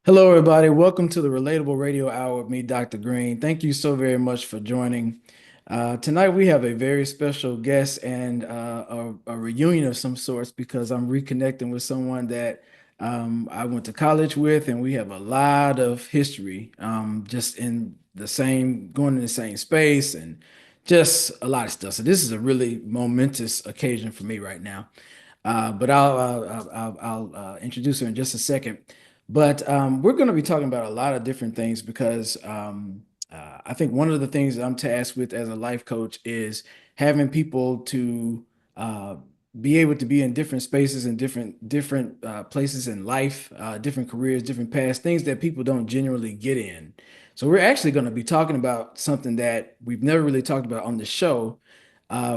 Hello, everybody. Welcome to the Relatable Radio Hour with me, Dr. Green. Thank you so very much for joining. Tonight, we have a very special guest and a reunion of some sorts because I'm reconnecting with someone that I went to college with, and we have a lot of history just in going in the same space and just a lot of stuff. So, this is a really momentous occasion for me right now. But I'll introduce her in just a second. But we're going to be talking about a lot of different things because I think one of the things that I'm tasked with as a life coach is having people to uh, be able to be in different spaces and different places in life, different careers, different paths, things that people don't generally get in. So we're actually going to be talking about something that we've never really talked about on the show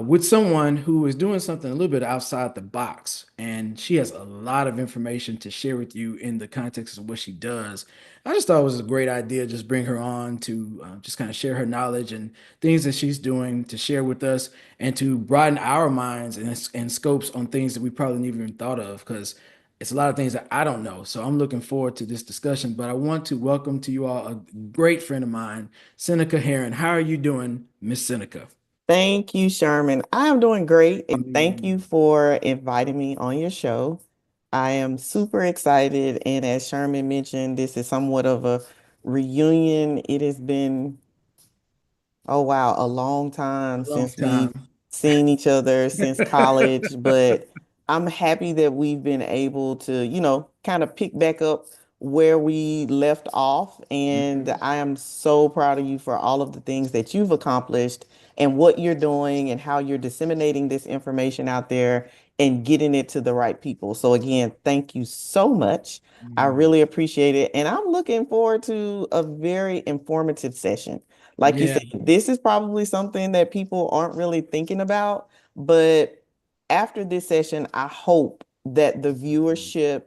with someone who is doing something a little bit outside the box. And she has a lot of information to share with you in the context of what she does. I just thought it was a great idea, just bring her on to just kind of share her knowledge and things that she's doing to share with us and to broaden our minds and scopes on things that we probably never even thought of because it's a lot of things that I don't know. So I'm looking forward to this discussion. But I want to welcome to you all a great friend of mine, Seneca Herron. How are you doing, Miss Seneca? Thank you, Sherman. I am doing great, I and thank you mean, for inviting me on your show. I am super excited, and as Sherman mentioned, this is somewhat of a reunion. It has been, oh wow, a long time long since we've time. seen each other since college, but I'm happy that we've been able to, kind of pick back up where we left off. And Mhm. I am so proud of you for all of the things that you've accomplished and what you're doing and how you're disseminating this information out there and getting it to the right people. So again, thank you so much. I Mm. really appreciate it. And I'm looking forward to a very informative session. Like you Yeah, said, this is probably something that people aren't really thinking about, but after this session, I hope that the viewership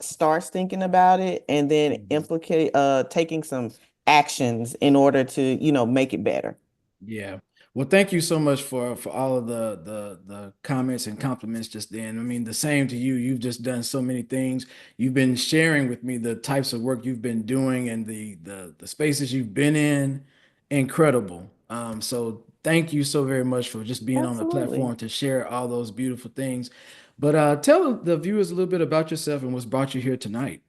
starts thinking about it and then Mhm. implicate taking some actions in order to, make it better. Yeah. Well, thank you so much for all of the comments and compliments just then. I mean, the same to you. You've just done so many things. You've been sharing with me the types of work you've been doing and the spaces you've been in. Incredible. So thank you so very much for just being on the Absolutely. platform to share all those beautiful things. But tell the viewers a little bit about yourself and what's brought you here tonight.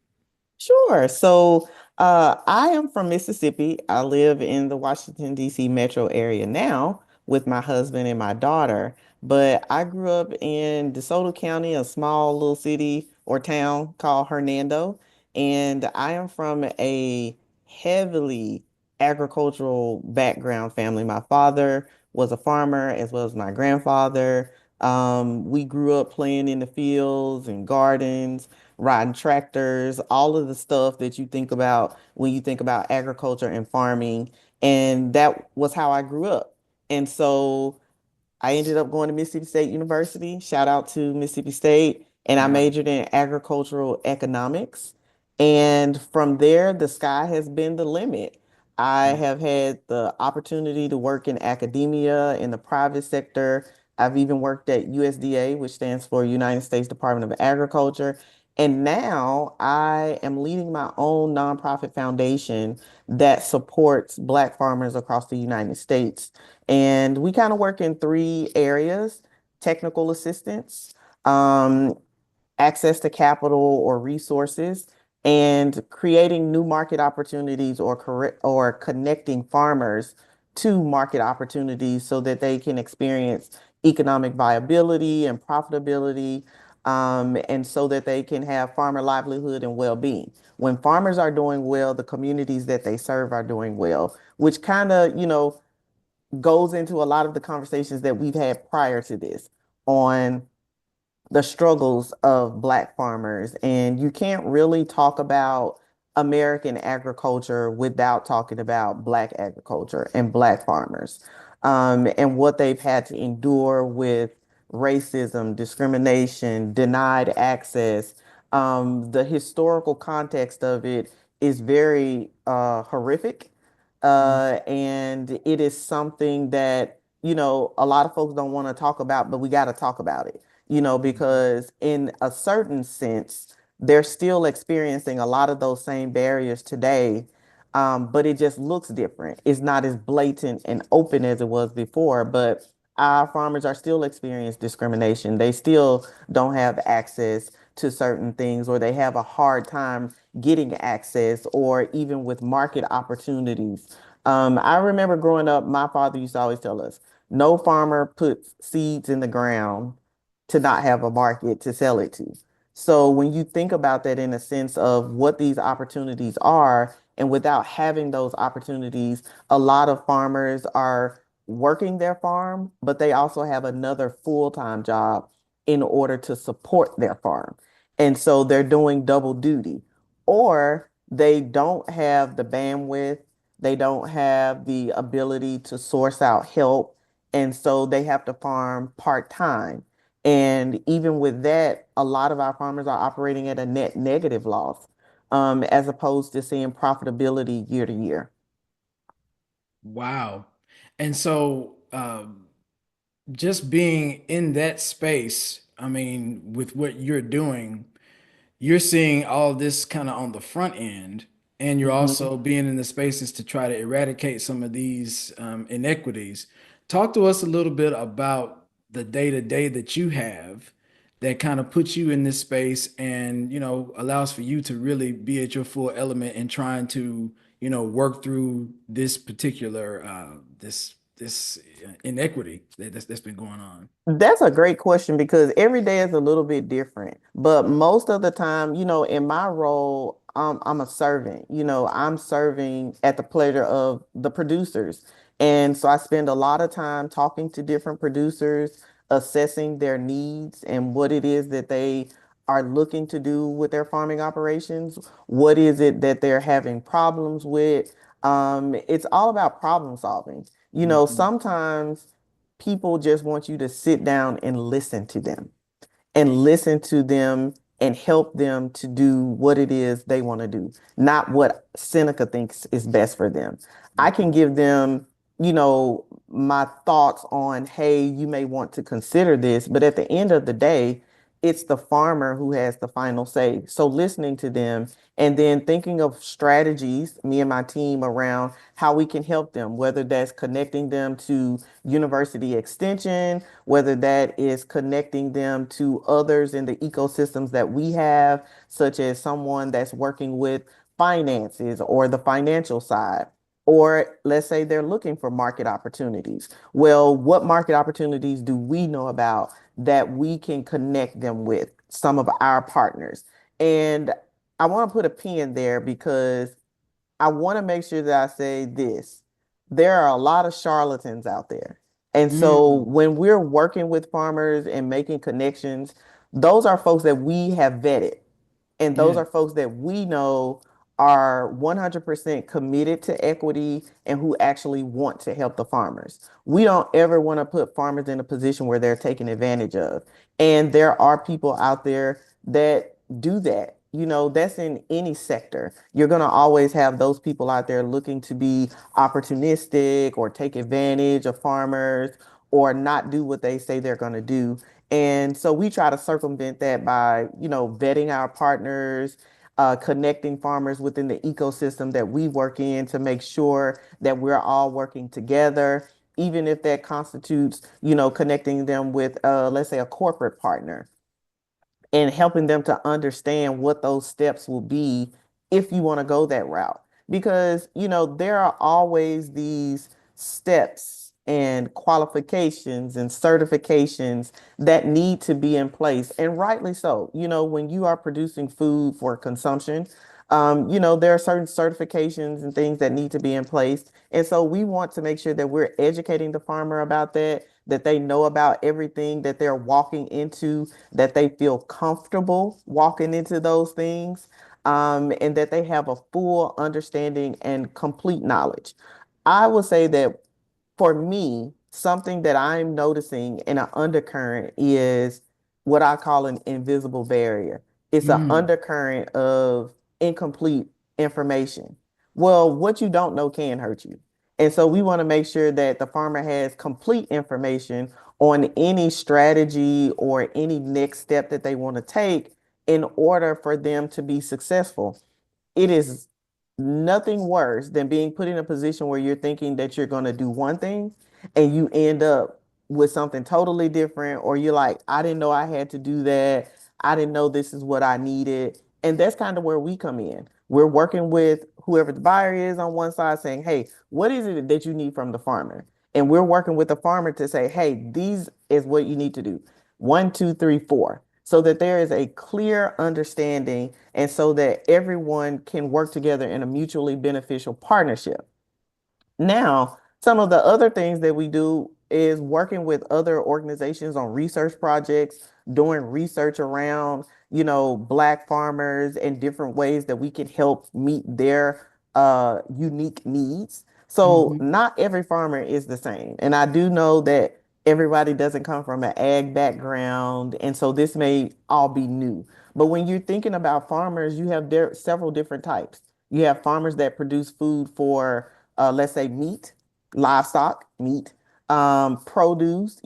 Sure. So I am from Mississippi. I live in the Washington, D.C. metro area now with my husband and my daughter. But I grew up in DeSoto County, a small little city or town called Hernando. And I am from a heavily agricultural background family. My father was a farmer as well as my grandfather. We grew up playing in the fields and gardens, riding tractors, all of the stuff that you think about when you think about agriculture and farming. And that was how I grew up. And so I ended up going to Mississippi State University. Shout out to Mississippi State. And I Wow. majored in agricultural economics. And from there, the sky has been the limit. I have had the opportunity to work in academia, in the private sector. I've even worked at USDA, which stands for United States Department of Agriculture. And now I am leading my own nonprofit foundation that supports Black farmers across the United States. And we kind of work in three areas: technical assistance, um, access to capital or resources, and creating new market opportunities or connecting farmers to market opportunities so that they can experience economic viability and profitability, and so that they can have farmer livelihood and well-being. When farmers are doing well, the communities that they serve are doing well, which kind of, goes into a lot of the conversations that we've had prior to this on the struggles of Black farmers. And you can't really talk about American agriculture without talking about Black agriculture and Black farmers, and what they've had to endure with racism, discrimination, denied access. The historical context of it is very horrific. And it is something that, a lot of folks don't want to talk about, but we got to talk about it, Mhm. because in a certain sense, they're still experiencing a lot of those same barriers today, but it just looks different. It's not as blatant and open as it was before, but our farmers are still experiencing discrimination. They still don't have access to certain things, or they have a hard time getting access, or even with market opportunities. I remember growing up, my father used to always tell us, no farmer puts seeds in the ground to not have a market to sell it to. So when you think about that in a sense of what these opportunities are, and without having those opportunities, a lot of farmers are working their farm, but they also have another full-time job in order to support their farm. And so they're doing double duty, or they don't have the bandwidth, they don't have the ability to source out help, and so they have to farm part-time. And even with that, a lot of our farmers are operating at a net negative loss, as opposed to seeing profitability year to year. Wow. And so, just being in that space, I mean, with what you're doing, you're seeing all this kind of on the front end, and you're Mhm. also being in the spaces to try to eradicate some of these inequities. Talk to us a little bit about the day to day that you have that kind of puts you in this space and, allows for you to really be at your full element in trying to, work through this particular this inequity that's been going on. That's a great question because every day is a little bit different. But most of the time, in my role, I'm a servant. I'm serving at the pleasure of the producers. And so I spend a lot of time talking to different producers, assessing their needs and what it is that they are looking to do with their farming operations. What is it that they're having problems with? It's all about problem solving. Mhm. Sometimes people just want you to sit down and listen to them and help them to do what it is they want to do, not what Seneca thinks is best for them. I can Mhm. give them, my thoughts on, hey, you may want to consider this, but at the end of the day, it's the farmer who has the final say. So listening to them and then thinking of strategies, me and my team, around how we can help them, whether that's connecting them to university extension, whether that is connecting them to others in the ecosystems that we have, such as someone that's working with finances or the financial side. Or let's say they're looking for market opportunities. Well, what market opportunities do we know about that we can connect them with some of our partners? And I want to put a pin there because I want to make sure that I say this. There are a lot of charlatans out there. And so Mm. when we're working with farmers and making connections, those are folks that we have vetted. And those Yeah. are folks that we know are 100% committed to equity and who actually want to help the farmers. We don't ever want to put farmers in a position where they're taken advantage of. And there are people out there that do that. That's in any sector. You're going to always have those people out there looking to be opportunistic or take advantage of farmers or not do what they say they're going to do. And so we try to circumvent that by, vetting our partners, connecting farmers within the ecosystem that we work in to make sure that we're all working together, even if that constitutes, connecting them with, let's say, a corporate partner and helping them to understand what those steps will be if you want to go that route. Because, there are always these steps and qualifications and certifications that need to be in place, and rightly so. When you are producing food for consumption, there are certain certifications and things that need to be in place. And so we want to make sure that we're educating the farmer about that they know about everything that they're walking into, that they feel comfortable walking into those things, and that they have a full understanding and complete knowledge. I would say that for me, something that I'm noticing in an undercurrent is what I call an invisible barrier. It's an Mm. undercurrent of incomplete information. Well, what you don't know can hurt you. And so we want to make sure that the farmer has complete information on any strategy or any next step that they want to take in order for them to be successful. It is nothing worse than being put in a position where you're thinking that you're going to do one thing and you end up with something totally different, or you're like, I didn't know I had to do that. I didn't know this is what I needed. And that's kind of where we come in. We're working with whoever the buyer is on one side saying, hey, what is it that you need from the farmer? And we're working with the farmer to say, hey, these is what you need to do. One, two, three, four. So that there is a clear understanding and so that everyone can work together in a mutually beneficial partnership. Now, some of the other things that we do is working with other organizations on research projects, doing research around, Black farmers and different ways that we can help meet their unique needs. So Hmm. not every farmer is the same. And I do know that everybody doesn't come from an ag background. And so this may all be new. But when you're thinking about farmers, you have several different types. You have farmers that produce food for let's say meat, livestock, meat, produce,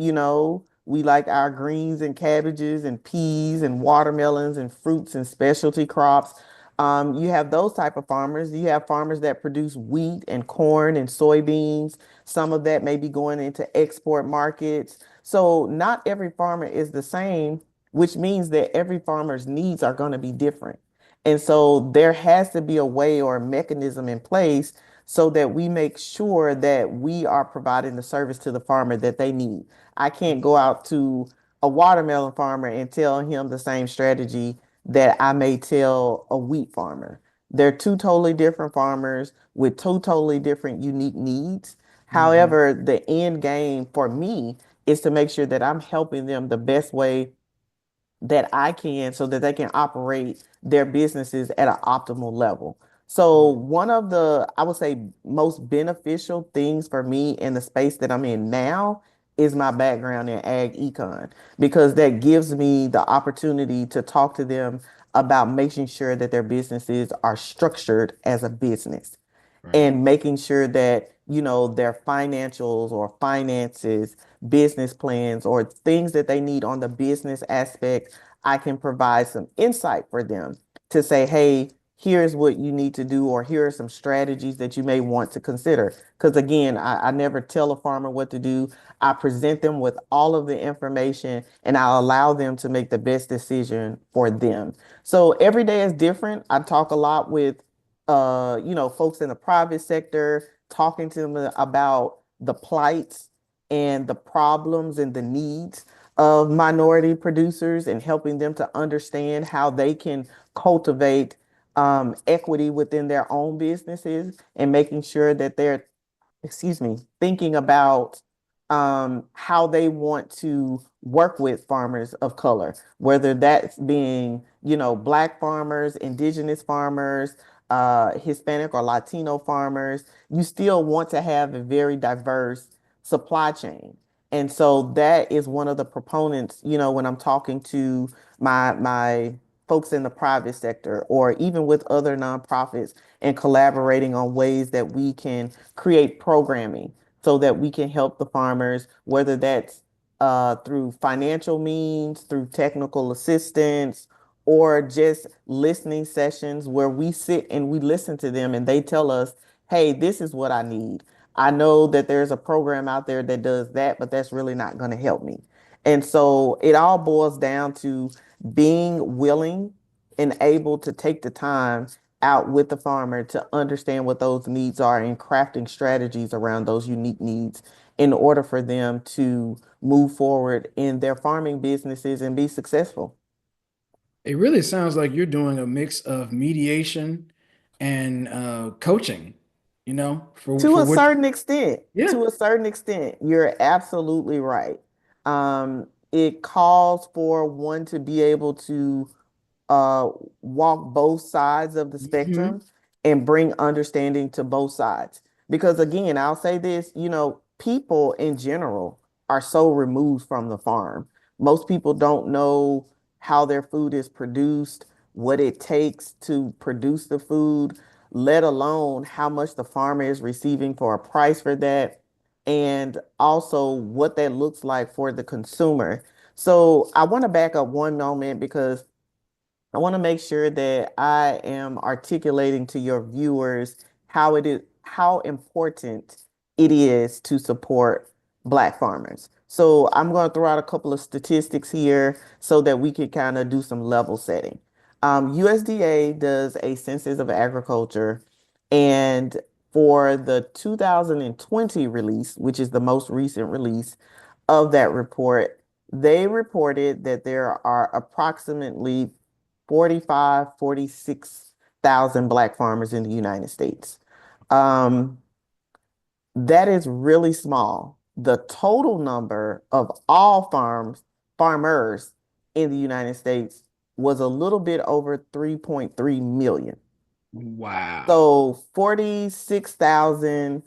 we like our greens and cabbages and peas and watermelons and fruits and specialty crops. You have those type of farmers. You have farmers that produce wheat and corn and soybeans. Some of that may be going into export markets. So not every farmer is the same, which means that every farmer's needs are going to be different. And so there has to be a way or a mechanism in place so that we make sure that we are providing the service to the farmer that they need. I can't go out to a watermelon farmer and tell him the same strategy that I may tell a wheat farmer. They're two totally different farmers with two totally different unique needs. Hmm. However, the end game for me is to make sure that I'm helping them the best way that I can so that they can operate their businesses at an optimal level. So one of the, I would say, most beneficial things for me in the space that I'm in now is my background in ag econ, because that gives me the opportunity to talk to them about making sure that their businesses are structured as a business Right. and making sure that their financials or finances, business plans, or things that they need on the business aspect, I can provide some insight for them to say, hey, here's what you need to do, or here are some strategies that you may want to consider. Because again, I never tell a farmer what to do. I present them with all of the information and I allow them to make the best decision for them. So every day is different. I talk a lot with folks in the private sector, talking to them about the plights and the problems and the needs of minority producers and helping them to understand how they can cultivate equity within their own businesses and making sure that they're thinking about how they want to work with farmers of color, whether that's being, Black farmers, indigenous farmers, Hispanic or Latino farmers. You still want to have a very diverse supply chain. And so that is one of the proponents, when I'm talking to my folks in the private sector or even with other nonprofits and collaborating on ways that we can create programming so that we can help the farmers, whether that's through financial means, through technical assistance, or just listening sessions where we sit and we listen to them and they tell us, hey, this is what I need. I know that there's a program out there that does that, but that's really not going to help me. And so it all boils down to being willing and able to take the time out with the farmer to understand what those needs are and crafting strategies around those unique needs in order for them to move forward in their farming businesses and be successful. It really sounds like you're doing a mix of mediation and coaching, To for a what, certain extent, yeah. you're absolutely right. It calls for one to be able to uh, walk both sides of the Hmm. spectrum and bring understanding to both sides. Because again, I'll say this, people in general are so removed from the farm. Most people don't know how their food is produced, what it takes to produce the food, let alone how much the farmer is receiving for a price for that, and also what that looks like for the consumer. So I want to back up one moment because I want to make sure that I am articulating to your viewers how important it is to support Black farmers. So I'm going to throw out a couple of statistics here so that we can kind of do some level setting. USDA does a census of agriculture, and for the 2020 release, which is the most recent release of that report, they reported that there are approximately 46,000 Black farmers in the United States. Um, that is really small. The total number of all farmers in the United States was a little bit over 3.3 million. Wow. So 46,000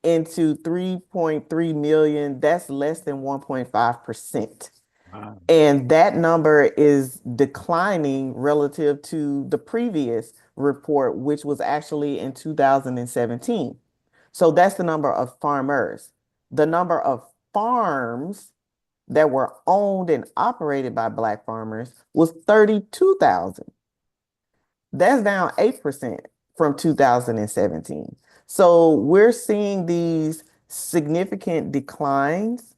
into 3.3 million, that's less than 1.5%. Wow. And that number is declining relative to the previous report, which was actually in 2017. So that's the number of farmers. The number of farms that were owned and operated by Black farmers was 32,000. That's down 8% from 2017. So we're seeing these significant declines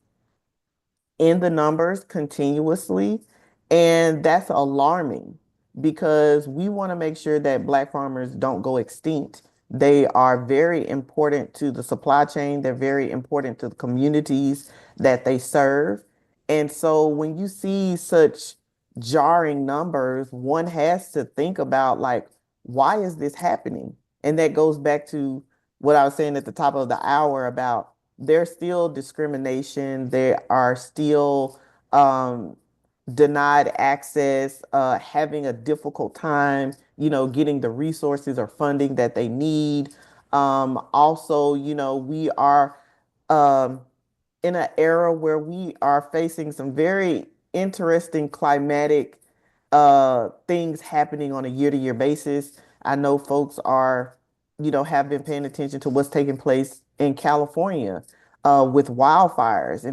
in the numbers continuously. And that's alarming because we want to make sure that Black farmers don't go extinct. They are very important to the supply chain, they're very important to the communities that they serve. And so when you see such jarring numbers, one has to think about, like, why is this happening? And that goes back to what I was saying at the top of the hour about there's still discrimination. There are still um, denied access, having a difficult time, getting the resources or funding that they need. Also, we are um, in an era where we are facing some very interesting climatic things happening on a year-to-year basis. I know folks have been paying attention to what's taking place in California with wildfires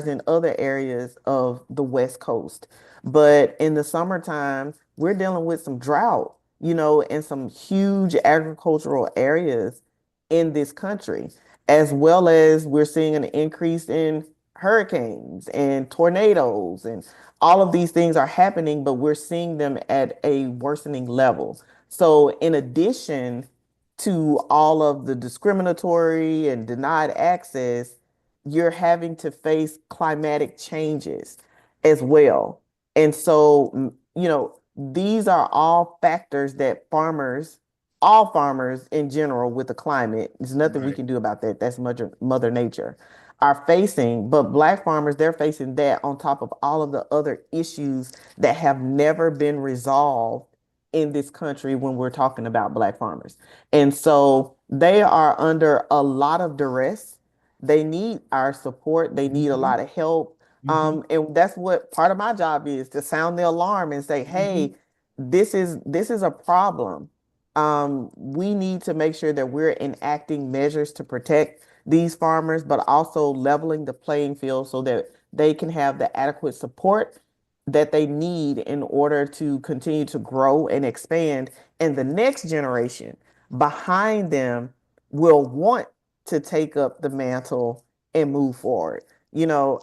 in other areas of the West Coast. But in the summertime, we're dealing with some drought, in some huge agricultural areas in this country, as well as we're seeing an increase in hurricanes and tornadoes, and all of these things are happening, but we're seeing them at a worsening level. So in addition to all of the discriminatory and denied access, you're having to face climatic changes as well. And so, these are all factors that all farmers in general with the climate, there's nothing we Right. can do about that. That's Mother Nature are facing. But Black farmers, they're facing that on top of all of the other issues that have never been resolved in this country when we're talking about Black farmers. And so they are under a lot of duress. They need our support. They need a Hmm. lot of help. Hmm. And that's what part of my job is, to sound the alarm and say, Hmm. hey, this is a problem. We need to make sure that we're enacting measures to protect these farmers, but also leveling the playing field so that they can have the adequate support that they need in order to continue to grow and expand. And the next generation behind them will want to take up the mantle and move forward.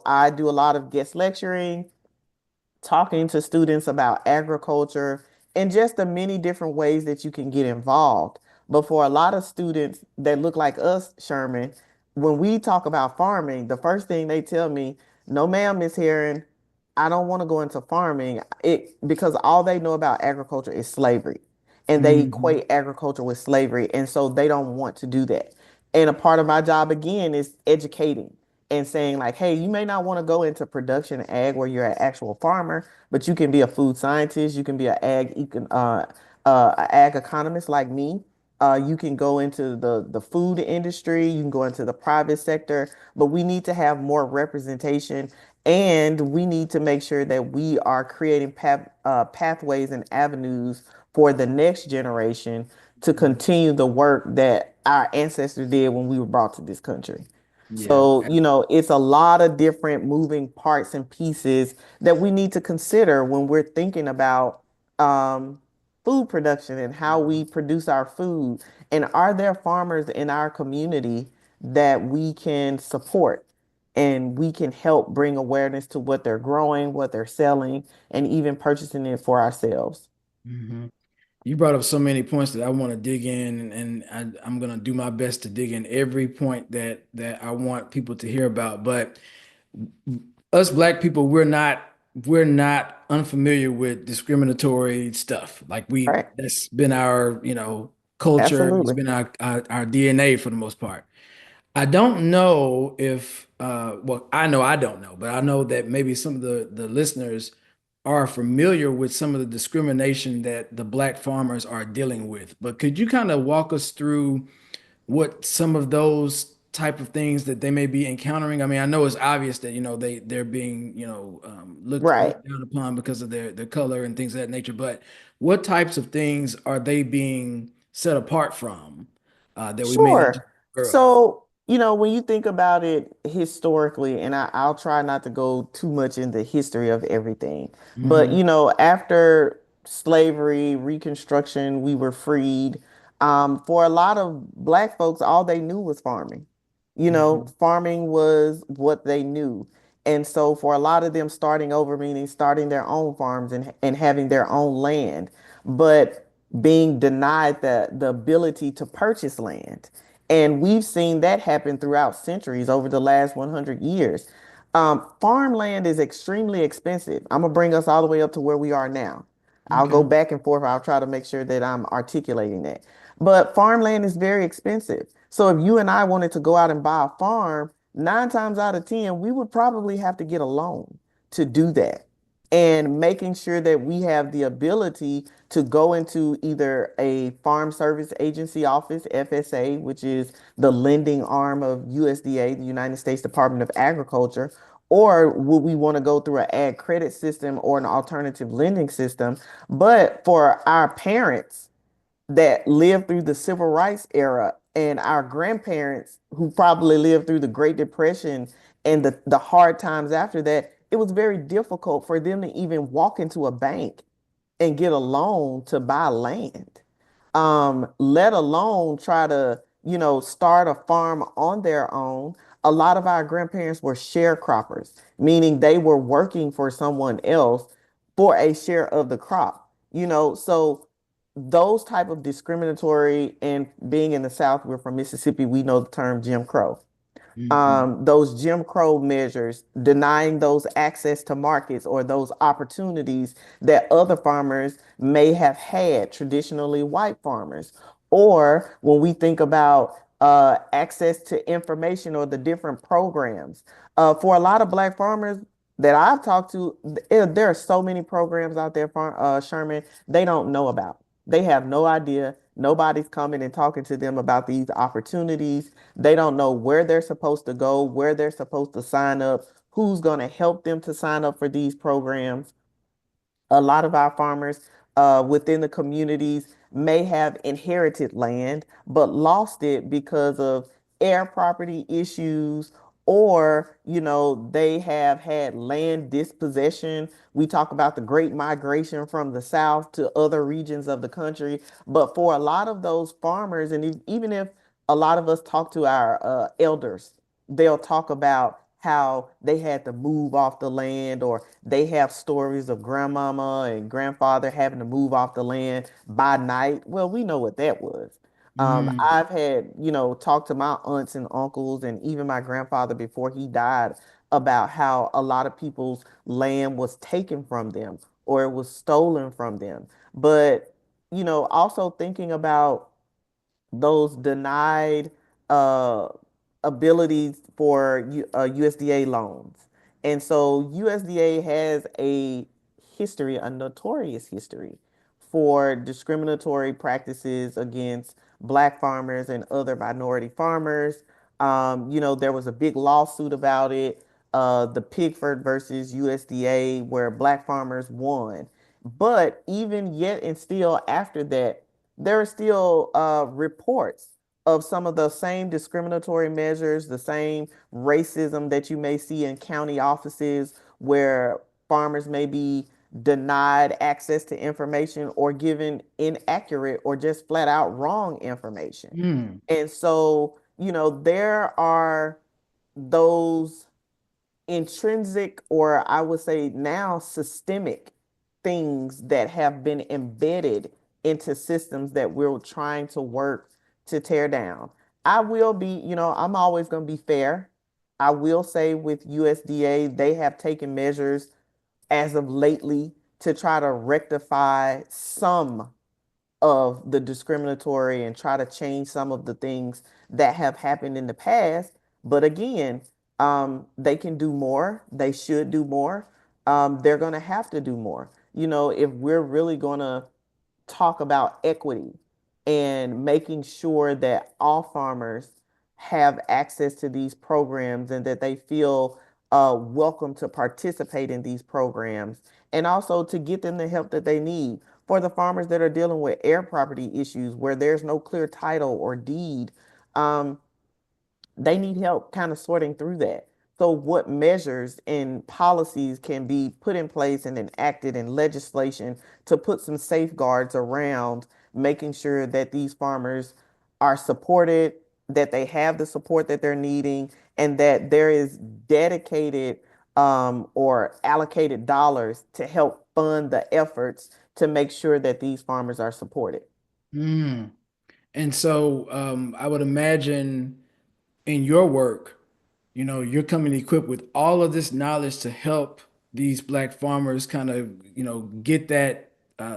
I do a lot of guest lecturing, talking to students about agriculture and just the many different ways that you can get involved. But for a lot of students that look like us, Sherman, when we talk about farming, the first thing they tell me, no, ma'am, Miss Herron, I don't want to go into farming. Because all they know about agriculture is slavery. And they Hmm. equate agriculture with slavery. And so they don't want to do that. And a part of my job again is educating and saying, like, hey, you may not want to go into production ag where you're an actual farmer, but you can be a food scientist, you can be an ag economist like me. You can go into the food industry, you can go into the private sector, but we need to have more representation, and we need to make sure that we are creating pathways and avenues for the next generation to continue the work that our ancestors did when we were brought to this country. Yeah. So, it's a lot of different moving parts and pieces that we need to consider when we're thinking about um, food production and how we produce our food? And are there farmers in our community that we can support and we can help bring awareness to what they're growing, what they're selling, and even purchasing it for ourselves? Mhm. You brought up so many points that I want to dig in, and I'm going to do my best to dig in every point that I want people to hear about. But us black people, we're not unfamiliar with discriminatory stuff. Like Right. that's been our, culture. It's Absolutely. been our DNA for the most part. I don't know if, well, I know I don't know, but I know that maybe some of the listeners are familiar with some of the discrimination that the black farmers are dealing with. But could you kind of walk us through what some of those type of things that they may be encountering? I mean, I know it's obvious that, they're being, Right. looked down upon because of their color and things of that nature. But what types of things are they being set apart from that we may not just Sure. be aware of? So, when you think about it historically, and I'll try not to go too much into history of everything, but, Hmm. after slavery, Reconstruction, we were freed. For a lot of Black folks, all they knew was farming. Hmm. Farming was what they knew. And so for a lot of them, starting over, meaning starting their own farms and having their own land, but being denied the ability to purchase land. And we've seen that happen throughout centuries over the last 100 years. Farmland is extremely expensive. I'm gonna bring us all the way up to where we are now. I'll go Okay. back and forth. I'll try to make sure that I'm articulating that. But farmland is very expensive. So if you and I wanted to go out and buy a farm, 9 times out of 10, we would probably have to get a loan to do that. And making sure that we have the ability to go into either a Farm Service Agency office, FSA, which is the lending arm of USDA, the United States Department of Agriculture, or would we want to go through an ag credit system or an alternative lending system? But for our parents that lived through the civil rights era and our grandparents who probably lived through the Great Depression and the hard times after that, it was very difficult for them to even walk into a bank and get a loan to buy land, let alone try to, start a farm on their own. A lot of our grandparents were sharecroppers, meaning they were working for someone else for a share of the crop, so those type of discriminatory, and being in the South, we're from Mississippi, we know the term Jim Crow. Hmm. Those Jim Crow measures, denying those access to markets or those opportunities that other farmers may have had, traditionally white farmers. Or when we think about access to information or the different programs, for a lot of Black farmers that I've talked to, there are so many programs out there, Sherman, they don't know about. They have no idea. Nobody's coming and talking to them about these opportunities. They don't know where they're supposed to go, where they're supposed to sign up, who's going to help them to sign up for these programs. A lot of our farmers within the communities may have inherited land, but lost it because of air property issues, or, they have had land dispossession. We talk about the great migration from the South to other regions of the country. But for a lot of those farmers, and even if a lot of us talk to our elders, they'll talk about how they had to move off the land, or they have stories of grandmama and grandfather having to move off the land by night. Well, we know what that was. Hmm. I've had, talked to my aunts and uncles and even my grandfather before he died about how a lot of people's land was taken from them or it was stolen from them. But, also thinking about those denied uh, abilities for USDA loans. And so USDA has a history, a notorious history for discriminatory practices against Black farmers and other minority farmers. There was a big lawsuit about it, the Pigford versus USDA, where Black farmers won. But even yet and still after that, there are still reports of some of the same discriminatory measures, the same racism that you may see in county offices where farmers may be denied access to information or given inaccurate or just flat out wrong information. Mm, And so, there are those intrinsic, or I would say now systemic things that have been embedded into systems that we're trying to work to tear down. I will be, I'm always going to be fair. I will say with USDA, they have taken measures as of lately to try to rectify some of the discriminatory and try to change some of the things that have happened in the past. But again, they can do more. They should do more. They're going to have to do more. If we're really going to talk about equity and making sure that all farmers have access to these programs and that they feel welcome to participate in these programs and also to get them the help that they need. For the farmers that are dealing with air property issues where there's no clear title or deed, um, they need help kind of sorting through that. So, what measures and policies can be put in place and enacted in legislation to put some safeguards around making sure that these farmers are supported, that they have the support that they're needing, and that there is dedicated or allocated dollars to help fund the efforts to make sure that these farmers are supported? mm. And so I would imagine in your work, you're coming equipped with all of this knowledge to help these black farmers kind of, get that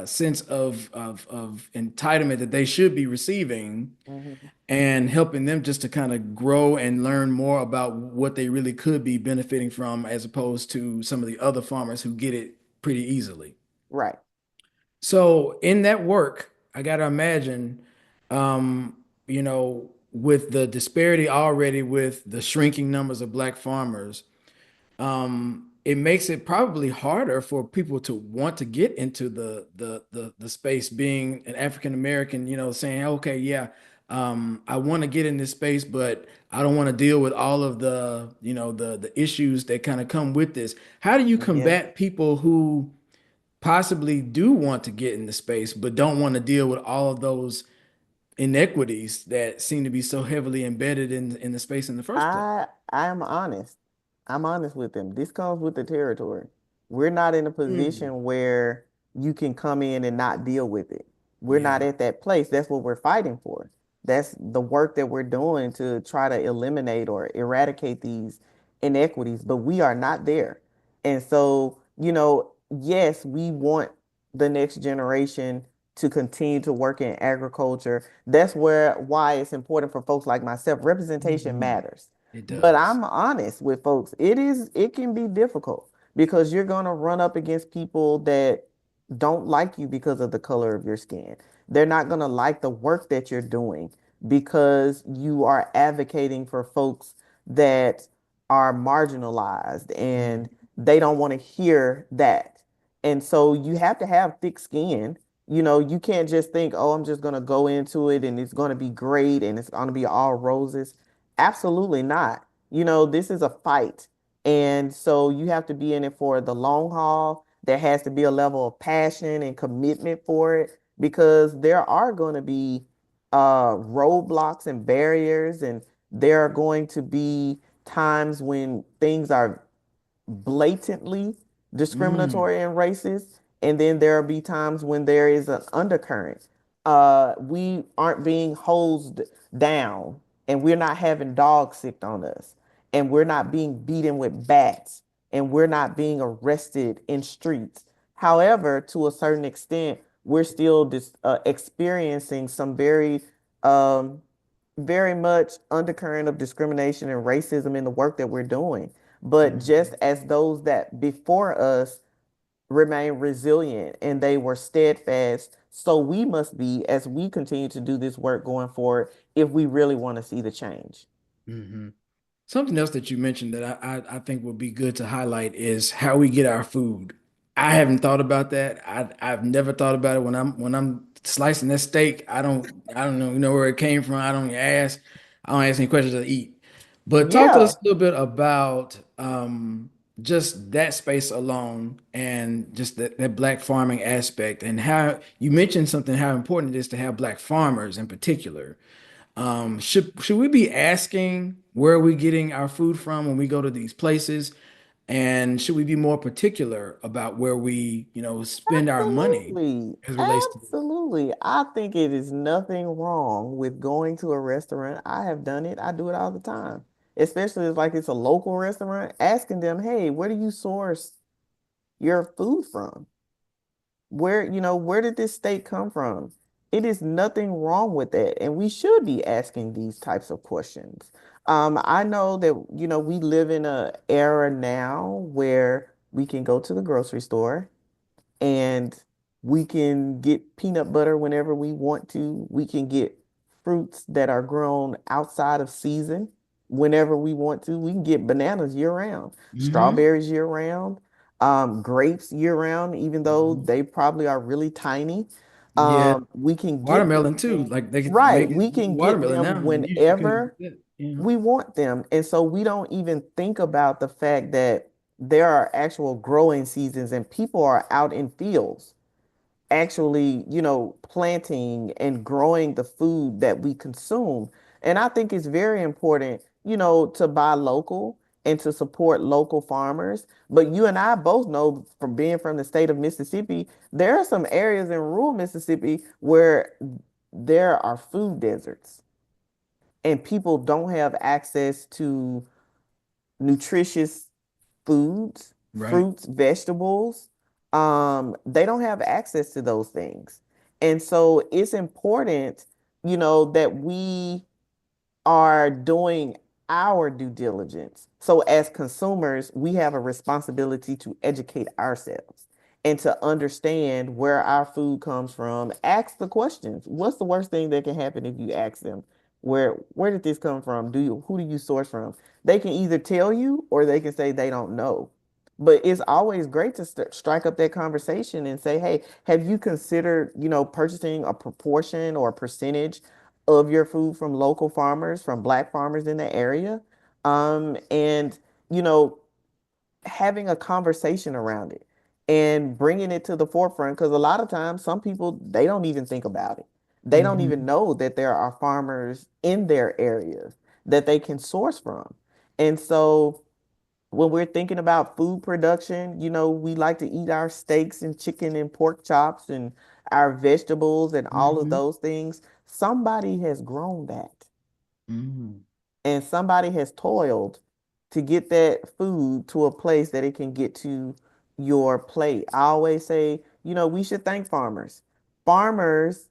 sense of entitlement that they should be receiving Mhm. and helping them just to kind of grow and learn more about what they really could be benefiting from as opposed to some of the other farmers who get it pretty easily. Right. So in that work, I got to imagine, with the disparity already with the shrinking numbers of black farmers, it makes it probably harder for people to want to get into the space. Being an African American, saying, okay, yeah, I want to get in this space, but I don't want to deal with all of the issues that kind of come with this. How do you Yeah. combat people who possibly do want to get in the space, but don't want to deal with all of those inequities that seem to be so heavily embedded in the space in the first place? I am honest. I'm honest with them. This comes with the territory. We're not in a Mm, position where you can come in and not deal with it. We're not yeah. at that place. That's what we're fighting for. That's the work that we're doing to try to eliminate or eradicate these inequities, but we are not there. And so, yes, we want the next generation to continue to work in agriculture. That's why it's important for folks like myself. Representation Mhm. matters. It But does. I'm honest with folks. It can be difficult because you're going to run up against people that don't like you because of the color of your skin. They're not going to like the work that you're doing because you are advocating for folks that are marginalized and Mhm. they don't want to hear that. And so you have to have thick skin. You can't just think, oh, I'm just going to go into it and it's going to be great and it's going to be all roses. Absolutely not. This is a fight. And so you have to be in it for the long haul. There has to be a level of passion and commitment for it because there are going to be roadblocks and barriers, and there are going to be times when things are blatantly Mm, discriminatory and racist, and then there'll be times when there is an undercurrent. We aren't being hosed down, and we're not having dogs sicked on us, and we're not being beaten with bats, and we're not being arrested in streets. However, to a certain extent, we're still experiencing some um, very much undercurrent of discrimination and racism in the work that we're doing. But just mhm, as those that before us remain resilient and they were steadfast, so we must be as we continue to do this work going forward if we really want to see the change. mhm. Something else that you mentioned that I think would be good to highlight is how we get our food. I haven't thought about that. I've never thought about it when I'm slicing that steak. I don't know where it came from. I don't ask any questions. I eat. But talk to Yeah. us a little bit about just that space alone and just that black farming aspect and how you mentioned something, how important it is to have black farmers in particular. Should we be asking where are we getting our food from when we go to these places? And should we be more particular about where we, spend our money Absolutely. as it relates to this? Absolutely. I think it is nothing wrong with going to a restaurant. I have done it. I do it all the time. Especially if like it's a local restaurant, asking them, "Hey, where do you source your food from? Where did this steak come from?" It is nothing wrong with that. And we should be asking these types of questions. I know that, we live in a era now where we can go to the grocery store and we can get peanut butter whenever we want to. We can get fruits that are grown outside of season whenever we want to. We can get bananas year round, Hmm. strawberries year round, grapes year round, even though Hmm. they probably are really tiny. Yeah, We can get watermelon too. them, Like they could right. make We it can get watermelon them now. Usually you couldn't whenever get that. we want them. And so we don't even think about the fact that there are actual growing seasons and people are out in fields actually, planting and growing the food that we consume. And I think it's very important, to buy local and to support local farmers. But you and I both know from being from the state of Mississippi, there are some areas in rural Mississippi where there are food deserts and people don't have access to nutritious foods, Right. fruits, vegetables. They don't have access to those things. And so it's important, that we are doing our due diligence. So as consumers, we have a responsibility to educate ourselves and to understand where our food comes from. Ask the questions. What's the worst thing that can happen if you ask them, where did this come from? Who do you source from? They can either tell you or they can say they don't know. But it's always great to strike up that conversation and say, "Hey, have you considered, purchasing a proportion or a percentage of your food from local farmers, from Black farmers in the area?" And, you know, having a conversation around it and bringing it to the forefront. Because a lot of times, some people, they don't even think about it. They don't even Hmm. know that there are farmers in their areas that they can source from. And so, when we're thinking about food production, we like to eat our steaks and chicken and pork chops and our vegetables and all of Hmm. those things. Somebody has grown that Hmm. and somebody has toiled to get that food to a place that it can get to your plate. I always say, we should thank farmers. Farmers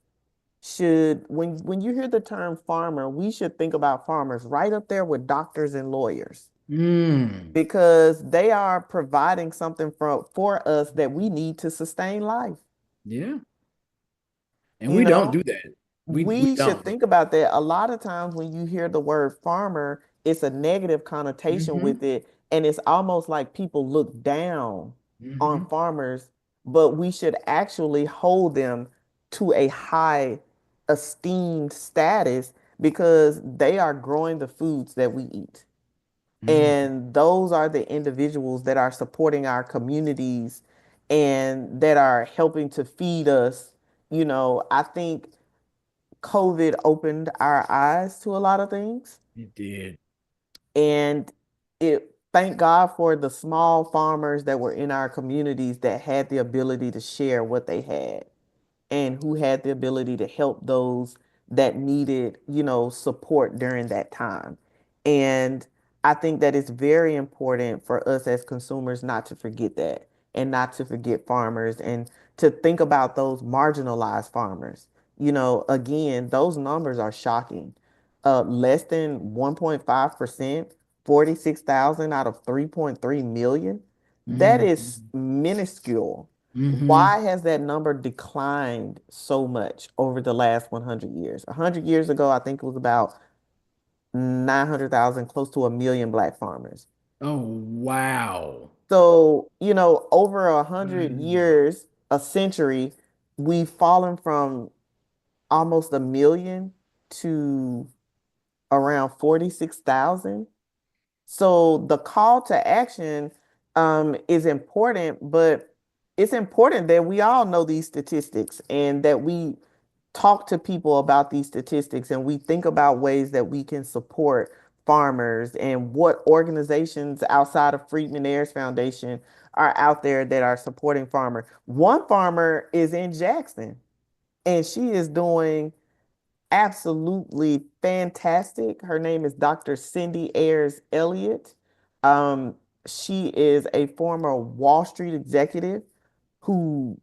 should, when you hear the term farmer, we should think about farmers right up there with doctors and lawyers Mm. because they are providing something for us that we need to sustain life. Yeah. And You we don't know, do that. We we should don't. think about that. A lot of times when you hear the word farmer, it's a negative connotation Hmm. with it, and it's almost like people look down on Hmm. farmers, but we should actually hold them to a high esteemed status because they are growing the foods that we eat. Hmm. And those are the individuals that are supporting our communities and that are helping to feed us. I think COVID opened our eyes to a lot of things. It did. And thank God for the small farmers that were in our communities that had the ability to share what they had and who had the ability to help those that needed, support during that time. And I think that it's very important for us as consumers not to forget that and not to forget farmers and to think about those marginalized farmers. Again, those numbers are shocking. Less than 1.5%, 46,000 out of 3.3 million. That is Hmm. minuscule. Hmm. Why has that number declined so much over the last 100 years? 100 years ago, I think it was about 900,000, close to a million Black farmers. Oh, wow. So, over 100 Mm. years, a century, we've fallen from almost a million to around 46,000. So the call to action, is important, but it's important that we all know these statistics and that we talk to people about these statistics and we think about ways that we can support farmers and what organizations outside of Freedom Heirs Foundation are out there that are supporting farmers. One farmer is in Jackson and she is doing absolutely fantastic. Her name is Dr. Cindy Ayers Elliott. Um, she is a former Wall Street executive who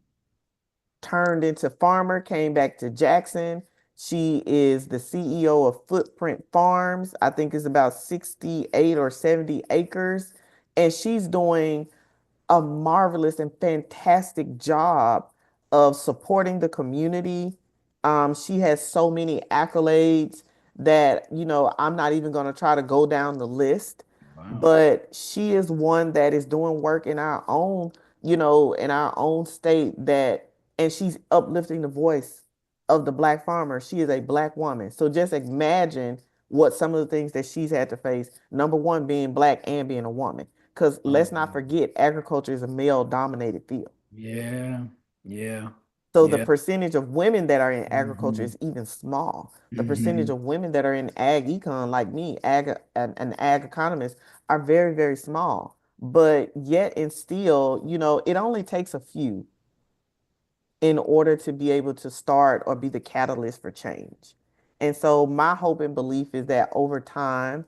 turned into farmer, came back to Jackson. She is the CEO of Footprint Farms. I think it's about 68 or 70 acres. And she's doing a marvelous and fantastic job of supporting the community. She has so many accolades that, I'm not even going to try to go down the list, Wow. but she is one that is doing work in our own, in our own state and she's uplifting the voice of the Black farmer. She is a Black woman. So just imagine what some of the things that she's had to face. Number one, being Black and being a woman. Because Oh, let's not forget, agriculture is a male dominated field. yeah. Yeah. So the Yeah. percentage of women that are in agriculture Hmm. is even small. The percentage Hmm. of women that are in ag econ, like me, an ag economist, are very, very small. But yet and still, it only takes a few in order to be able to start or be the catalyst for change. And so my hope and belief is that over time,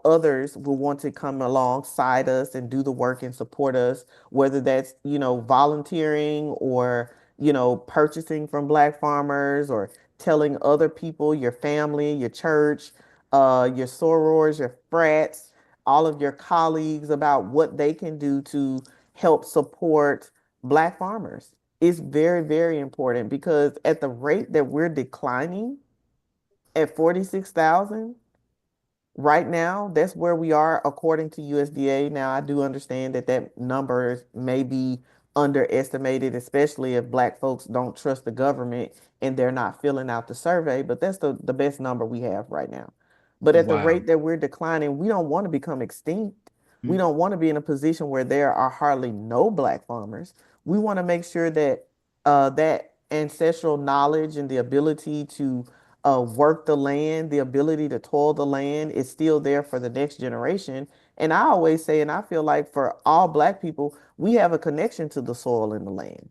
others will want to come alongside us and do the work and support us, whether that's, volunteering or, purchasing from Black farmers or telling other people, your family, your church, your sorors, your frats, all of your colleagues about what they can do to help support Black farmers. It's very, very important because at the rate that we're declining at 46,000 right now, that's where we are according to USDA. Now, I do understand that that number may be underestimated, especially if Black folks don't trust the government and they're not filling out the survey, but that's the best number we have right now. But at the Wow. rate that we're declining, we don't want to become extinct. We Mm. don't want to be in a position where there are hardly no Black farmers. We want to make sure that that ancestral knowledge and the ability to work the land, the ability to toil the land is still there for the next generation. And I always say, and I feel like for all Black people, we have a connection to the soil and the land.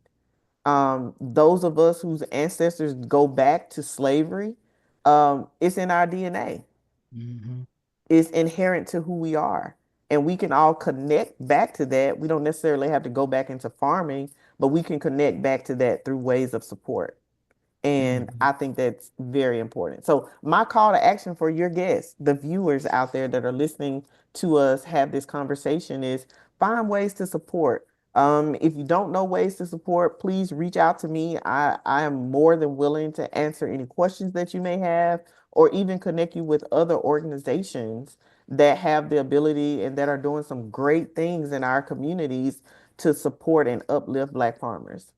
Those of us whose ancestors go back to slavery, it's in our DNA. Hmm. It's inherent to who we are. And we can all connect back to that. We don't necessarily have to go back into farming, but we can connect back to that through ways of support. And Hmm. I think that's very important. So, my call to action for your guests, the viewers out there that are listening to us have this conversation, is find ways to support. If you don't know ways to support, please reach out to me. I am more than willing to answer any questions that you may have or even connect you with other organizations that have the ability and that are doing some great things in our communities to support and uplift Black farmers.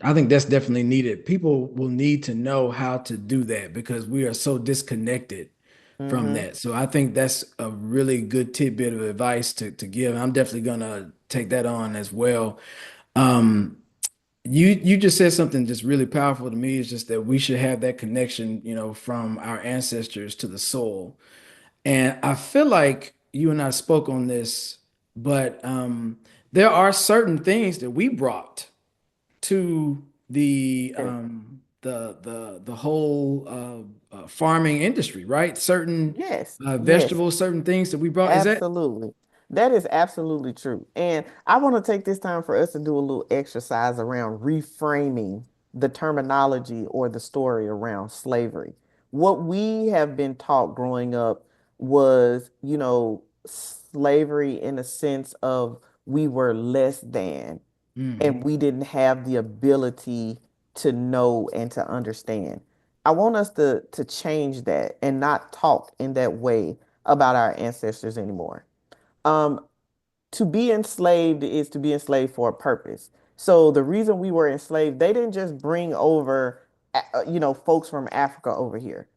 I think that's definitely needed. People will need to know how to do that because we are so disconnected from Hmm. that. So I think that's a really good tidbit of advice to give. I'm definitely gonna take that on as well. Um, you just said something just really powerful to me. Is just that we should have that connection, from our ancestors to the soul. And I feel like you and I spoke on this, but there are certain things that we brought to the whole farming industry, right? Certain Yes, yes, vegetables, certain things that we brought. Is that? absolutely. That is absolutely true. And I want to take this time for us to do a little exercise around reframing the terminology or the story around slavery. What we have been taught growing up was, slavery in a sense of we were less than and Hmm. we didn't have the ability to know and to understand. I want us to change that and not talk in that way about our ancestors anymore. Um, to be enslaved is to be enslaved for a purpose. So the reason we were enslaved, they didn't just bring over, folks from Africa over here.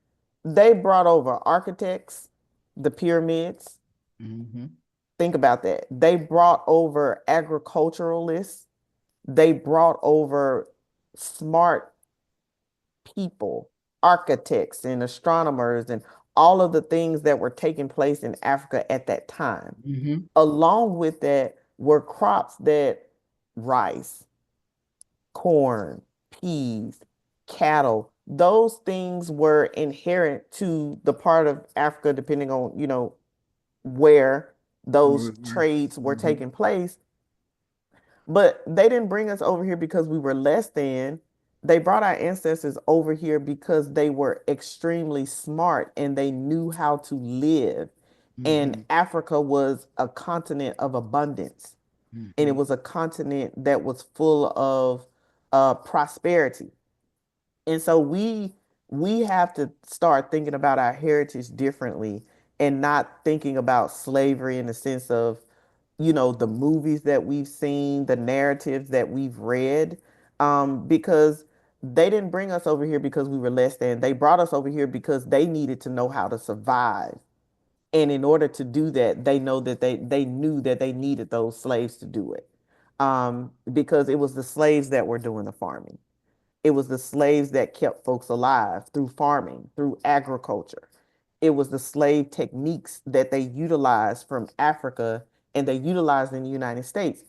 They brought over architects, the pyramids, Hmm. Think about that. They brought over agriculturalists, they brought over smart people, architects and astronomers, and all of the things that were taking place in Africa at that time. Hmm. Along with that were crops that rice, corn, peas, cattle, those things were inherent to the part of Africa, depending on, where those trades were Hmm. taking place. But they didn't bring us over here because we were less than. They brought our ancestors over here because they were extremely smart and they knew how to live. And Hmm. Africa was a continent of abundance, and it Hmm. was a continent that was full of prosperity. And so we have to start thinking about our heritage differently and not thinking about slavery in the sense of, the movies that we've seen, the narratives that we've read, because they didn't bring us over here because we were less than. They brought us over here because they needed to know how to survive. And in order to do that, they know that they knew that they needed those slaves to do it. Because it was the slaves that were doing the farming. It was the slaves that kept folks alive through farming, through agriculture. It was the slave techniques that they utilized from Africa and they utilized in the United States.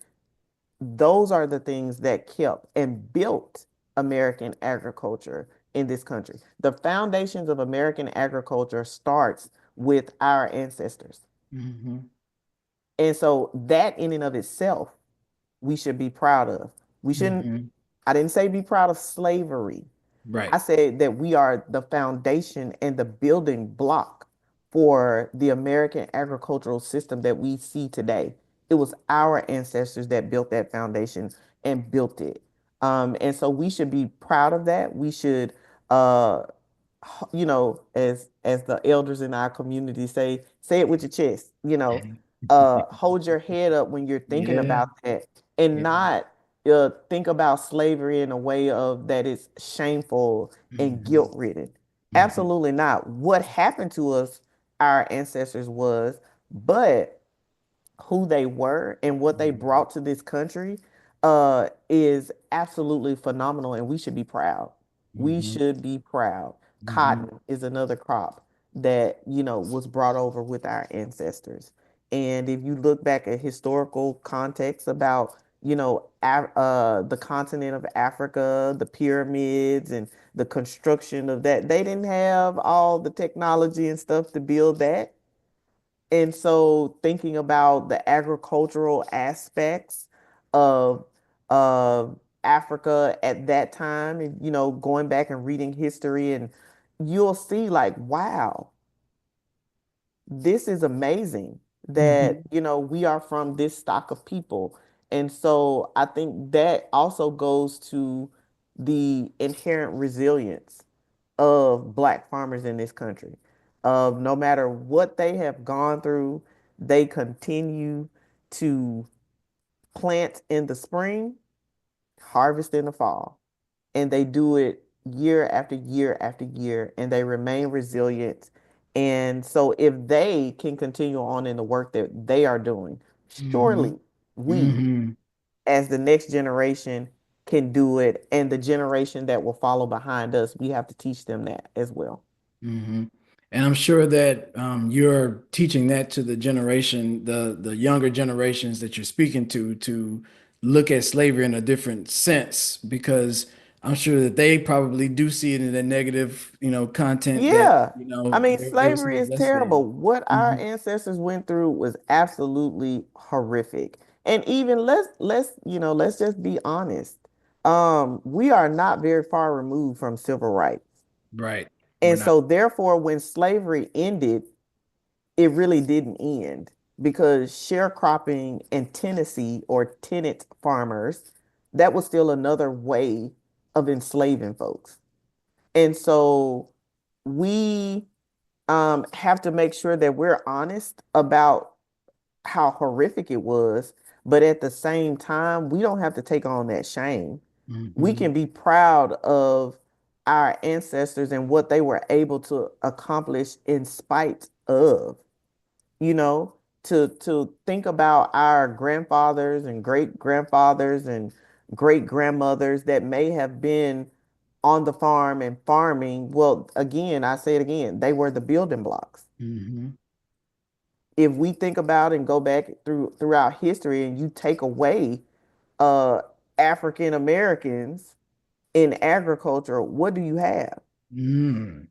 Those are the things that kept and built American agriculture in this country. The foundations of American agriculture starts with our ancestors. Hmm. And so that in and of itself, we should be proud of. We shouldn't, Hmm. I didn't say be proud of slavery. I Right. said that we are the foundation and the building block for the American agricultural system that we see today. It was our ancestors that built that foundation and built it. And so we should be proud of that. We should, uh, as the elders in our community say it with your chest, hold your head up when you're thinking Yeah. about that and Yeah. not think about slavery in a way of that it's shameful and Hmm. guilt ridden. Hmm. Absolutely not. What happened to us, our ancestors was, but who they were and what they Hmm. brought to this country is absolutely phenomenal, and we should be proud. We Hmm. should be proud. Hmm. Cotton is another crop that, was brought over with our ancestors. And if you look back at historical context about, the continent of Africa, the pyramids and the construction of that, they didn't have all the technology and stuff to build that. And so thinking about the agricultural aspects of Africa at that time, and going back and reading history, and you'll see like, wow, this is amazing that, Hmm. we are from this stock of people. And so I think that also goes to the inherent resilience of Black farmers in this country. Of no matter what they have gone through, they continue to plant in the spring, harvest in the fall, and they do it year after year after year, and they remain resilient. And so, if they can continue on in the work that they are doing, Hmm. surely we, Hmm. as the next generation, can do it. And the generation that will follow behind us, we have to teach them that as well. Hmm. And I'm sure that you're teaching that to the generation, the younger generations that you're speaking to look at slavery in a different sense, because I'm sure that they probably do see it in the negative, content that, Yeah. I mean, they were slavery saying is less than. terrible. What our Hmm. ancestors went through was absolutely horrific. And even let's just be honest. We are not very far removed from civil rights. Right. We're And not. so therefore, when slavery ended, it really didn't end because sharecropping in Tennessee or tenant farmers, that was still another way of enslaving folks. And so we have to make sure that we're honest about how horrific it was, but at the same time, we don't have to take on that shame. We Hmm. can be proud of our ancestors and what they were able to accomplish in spite of, you know, to think about our grandfathers and great grandfathers and great grandmothers that may have been on the farm and farming. Well, again, I say it again, they were the building blocks. Hmm. If we think about and go back throughout history and you take away uh African Americans in agriculture, what do you have? Mm.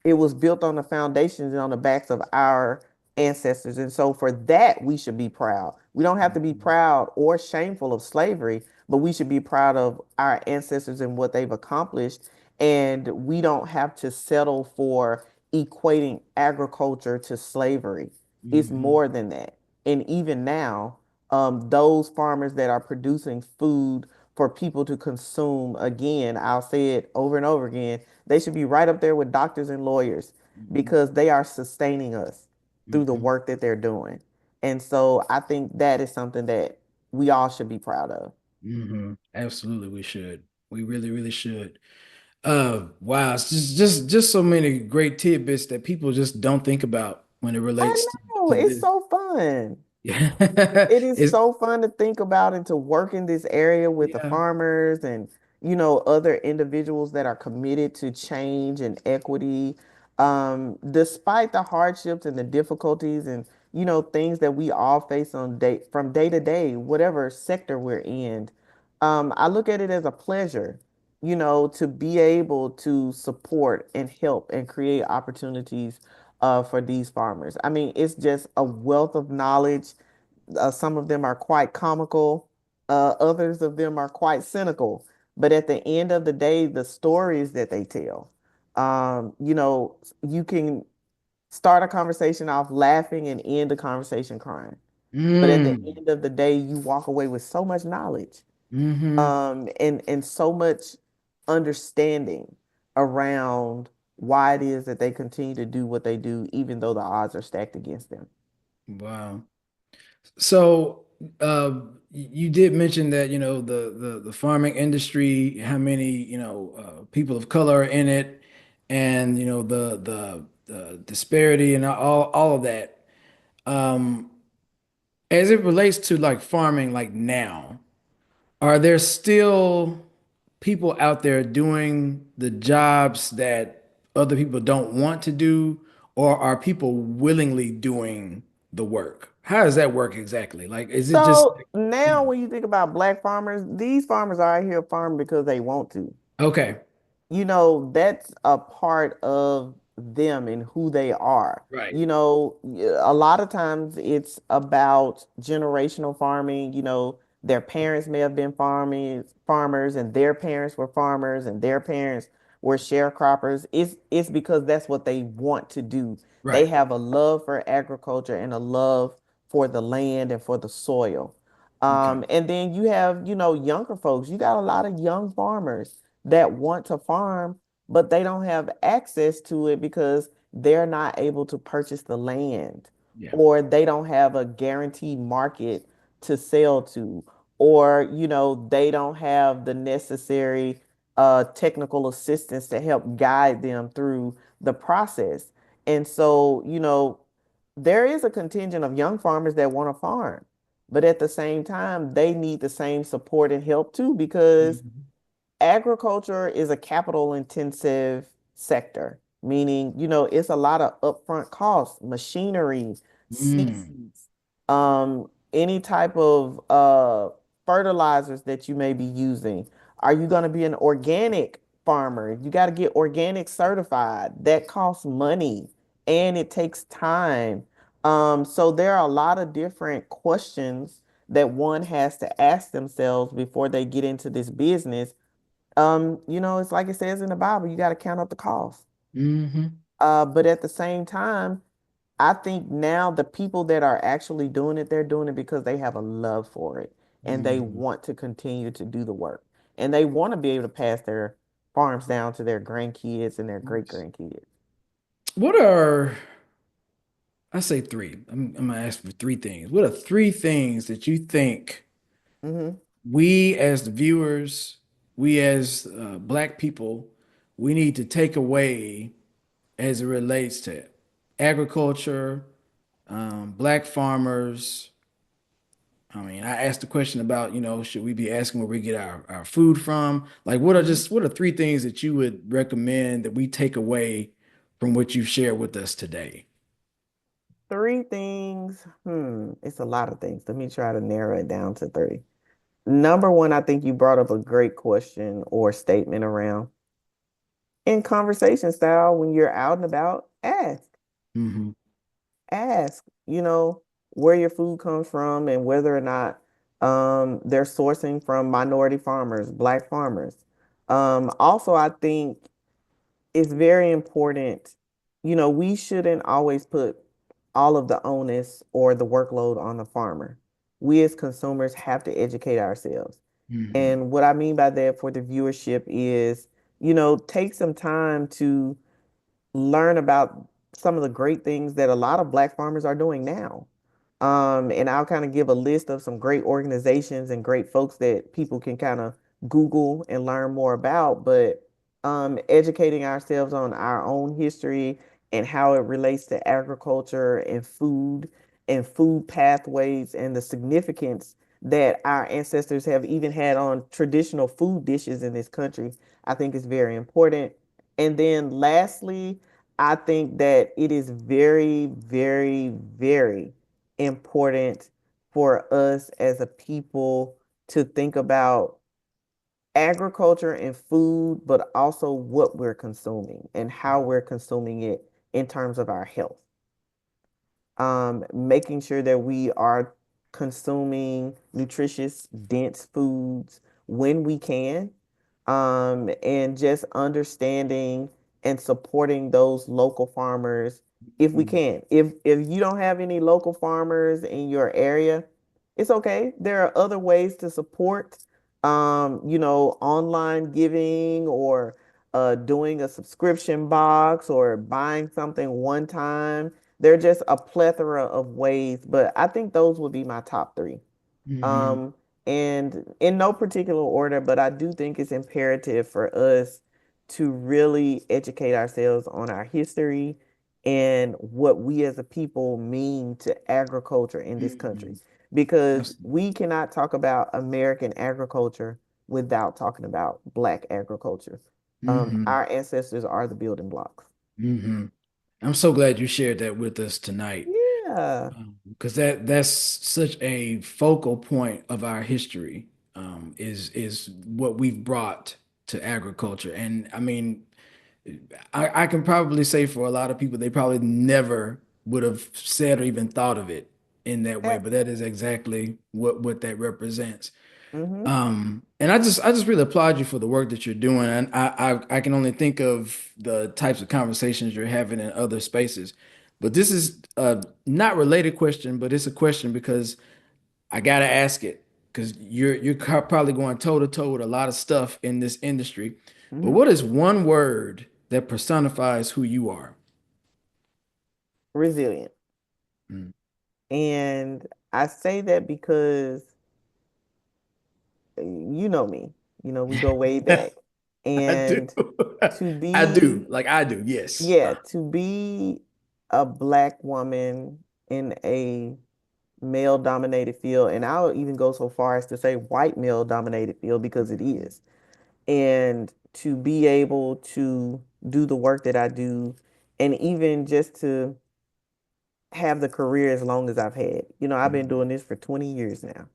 It was built on the foundations and on the backs of our ancestors. And so for that, we should be proud. We don't have to be proud or shameful of slavery, but we should be proud of our ancestors and what they've accomplished. And we don't have to settle for equating agriculture to slavery. It's Hmm. more than that. And even now, those farmers that are producing food for people to consume, again, I'll say it over and over again, they should be right up there with doctors and lawyers Hmm. because they are sustaining us through the Hmm. work that they're doing. And so I think that is something that we all should be proud of. Hmm. Absolutely, we should. We really, really should. Wow, it's just so many great tidbits that people just don't think about when it I relates know, to it's this. so fun. Yeah. It is It's so fun to think about and to work in this area with the yeah. farmers and, other individuals that are committed to change and equity. Despite the hardships and the difficulties and, things that we all face from day to day, whatever sector we're in, I look at it as a pleasure, to be able to support and help and create opportunities for these farmers. I mean, it's just a wealth of knowledge. Some of them are quite comical, others of them are quite cynical. But at the end of the day, the stories that they tell, you can start a conversation off laughing and end the conversation crying. But at the Mm. end of the day, you walk away with so much knowledge, Hmm. and so much understanding around why it is that they continue to do what they do, even though the odds are stacked against them. Wow. So, you did mention that, the farming industry, how many, people of color are in it, and, the disparity and all of that. Um, as it relates to like farming, like now, are there still people out there doing the jobs that other people don't want to do, or are people willingly doing the work? How does that work exactly? Like, is it just So now when you think about black farmers, these farmers are out here farming because they want to. okay? That's a part of them and who they are. Right. A lot of times it's about generational farming. Their parents may have been farmers, and their parents were farmers, and their parents were sharecroppers. It's because that's what they want to do. They Right. have a love for agriculture and a love for the land and for the soil. Okay. And then you have, younger folks. You got a lot of young farmers that want to farm, but they don't have access to it because they're not able to purchase the land, Yeah. or they don't have a guaranteed market to sell to, or, they don't have the necessary technical assistance to help guide them through the process. And so, there is a contingent of young farmers that want to farm, but at the same time, they need the same support and help too, because Mhm. agriculture is a capital intensive sector, meaning, it's a lot of upfront costs, machinery, Mm. seeds, any type of fertilizers that you may be using. Are you going to be an organic farmer? You got to get organic certified. That costs money and it takes time. So there are a lot of different questions that one has to ask themselves before they get into this business. It's like it says in the Bible, you got to count up the cost. Hmm. But at the same time, I think now the people that are actually doing it, they're doing it because they have a love for it and they Hmm. want to continue to do the work. And they want to be able to pass their farms down to their grandkids and their great Nice. grandkids. What are, I say three. I'm gonna ask for three things. What are three things that you think Hmm. we as the viewers, we as Black people, we need to take away as it relates to agriculture, Black farmers. I mean, I asked the question about, should we be asking where we get our food from? Like, Mhm. what are three things that you would recommend that we take away from what you've shared with us today? Three things. It's a lot of things. Let me try to narrow it down to three. Number one, I think you brought up a great question or statement around in conversation style when you're out and about, Hmm. ask, where your food comes from and whether or not they're sourcing from minority farmers, black farmers. Also, I think it's very important, we shouldn't always put all of the onus or the workload on the farmer. We as consumers have to educate ourselves. Hmm. And what I mean by that for the viewership is, take some time to learn about some of the great things that a lot of black farmers are doing now. And I'll kind of give a list of some great organizations and great folks that people can kind of Google and learn more about. But educating ourselves on our own history and how it relates to agriculture and food pathways and the significance that our ancestors have even had on traditional food dishes in this country, I think is very important. And then lastly, I think that it is very, very, very important for us as a people to think about agriculture and food, but also what we're consuming and how we're consuming it in terms of our health, making sure that we are consuming nutritious, dense foods when we can, and just understanding and supporting those local farmers if we can. If you don't have any local farmers in your area, it's okay. There are other ways to support, online giving or doing a subscription box or buying something one time. There are just a plethora of ways, but I think those would be my top three. Hmm. Um, and in no particular order, but I do think it's imperative for us to really educate ourselves on our history and what we as a people mean to agriculture in this country. Hmm. Because Absolutely. we cannot talk about American agriculture without talking about Black agriculture. Hmm. Our ancestors are the building blocks. Hmm. I'm so glad you shared that with us tonight. Yeah. Because that's such a focal point of our history, is what we've brought to agriculture. And I mean, I can probably say for a lot of people, they probably never would have said or even thought of it in that way, but that is exactly what that represents. Mm-hmm. And I just really applaud you for the work that you're doing. And I can only think of the types of conversations you're having in other spaces. But this is a not related question, but it's a question because I gotta ask it because probably going toe to toe with a lot of stuff in this industry. But Mm-hmm. what is one word that personifies who you are? Resilient. Mm. And I say that because you know me, we go way back. I do. And to I do. be, Like I do. Yes. yeah, to be a black woman in a male dominated field, and I'll even go so far as to say white male dominated field because it is. And to be able to do the work that I do, and even just to have the career as long as I've had. I've been Mhm. doing this for 20 years now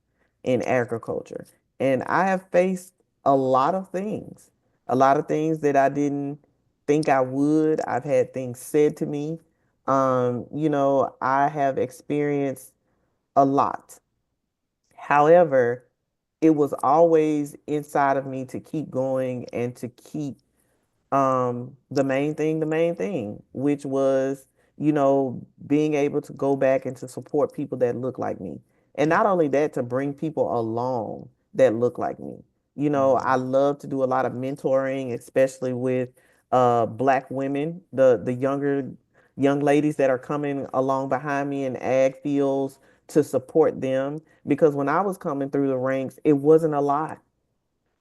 in agriculture. And I have faced a lot of things, a lot of things that I didn't think I would. I've had things said to me. I have experienced a lot. However, it was always inside of me to keep going and to keep the main thing, which was, being able to go back and to support people that look like me. And not only that, to bring people along that look like me. I Mhm. love to do a lot of mentoring, especially with black women, the younger young ladies that are coming along behind me in ag fields to support them. Because when I was coming through the ranks, it wasn't a lot,